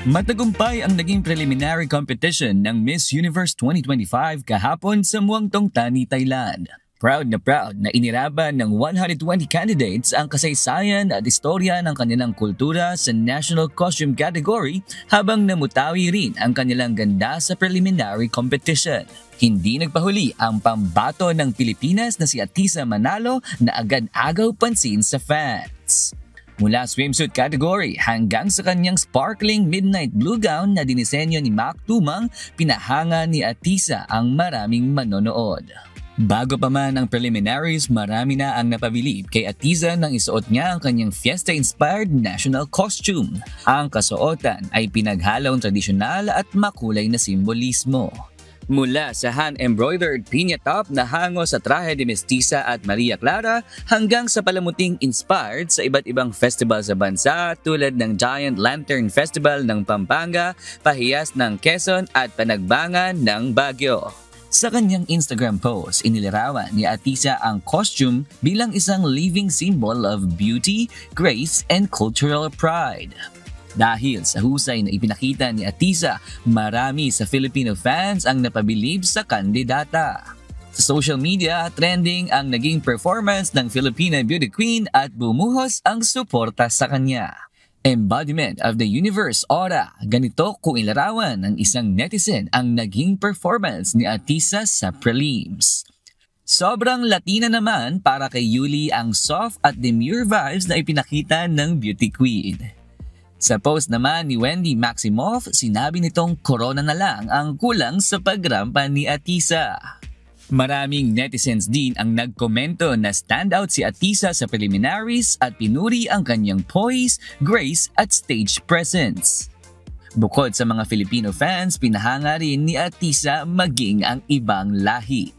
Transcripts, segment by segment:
Matagumpay ang naging preliminary competition ng Miss Universe 2025 kahapon sa Muangthong Tani, Thailand. Proud na iniraban ng 120 candidates ang kasaysayan at istorya ng kanilang kultura sa National Costume category habang namutawi rin ang kanilang ganda sa preliminary competition. Hindi nagpahuli ang pambato ng Pilipinas na si Atisa Manalo na agad-agaw pansin sa fans. Mula swimsuit category hanggang sa kanyang sparkling midnight blue gown na dinisenyo ni Mac Tumang, pinahanga ni Atisa ang maraming manonood. Bago pa man ang preliminaries, marami na ang napabilib kay Atisa nang isuot niya ang kanyang fiesta-inspired national costume. Ang kasuotan ay pinaghalong tradisyonal at makulay na simbolismo. Mula sa hand-embroidered pinya top na hango sa traje de mestiza at Maria Clara hanggang sa palamuting inspired sa iba't ibang festival sa bansa tulad ng Giant Lantern Festival ng Pampanga, Pahiyas ng Quezon at Panagbangan ng Baguio. Sa kanyang Instagram post, inilarawan ni Atisa ang costume bilang isang living symbol of beauty, grace, and cultural pride. Dahil sa husay na ipinakita ni Atisa, marami sa Filipino fans ang napabilib sa kandidata. Sa social media, trending ang naging performance ng Filipina Beauty Queen at bumuhos ang suporta sa kanya. Embodiment of the universe aura, ganito kung ilarawan ng isang netizen ang naging performance ni Atisa sa prelims. Sobrang Latina naman para kay Yuli ang soft at demure vibes na ipinakita ng Beauty Queen. Sa post naman ni Wendy Maximoff, sinabi nitong corona na lang ang kulang sa pagrampa ni Atisa. Maraming netizens din ang nagkomento na standout si Atisa sa preliminaries at pinuri ang kanyang poise, grace at stage presence. Bukod sa mga Filipino fans, pinahanga rin ni Atisa maging ang ibang lahi.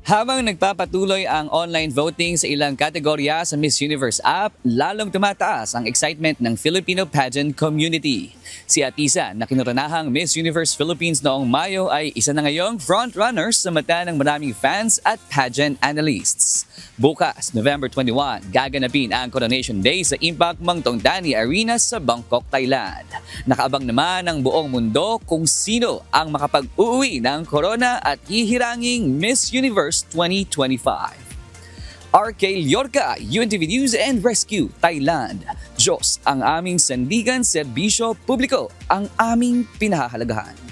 Habang nagpapatuloy ang online voting sa ilang kategorya sa Miss Universe app, lalong tumataas ang excitement ng Filipino pageant community. Si Atisa na kinuranahang Miss Universe Philippines noong Mayo ay isa na ngayong frontrunners sa mata ng maraming fans at pageant analysts. Bukas, November 21, gaganapin ang Coronation Day sa Impact Muangthong Tani Arena sa Bangkok, Thailand. Nakaabang naman ang buong mundo kung sino ang makapag-uwi ng corona at hihiranging Miss Universe 2025. RK Liorca, UNTV News and Rescue, Thailand. Diyos ang aming sandigan, serbisyo publiko ang aming pinahahalagahan.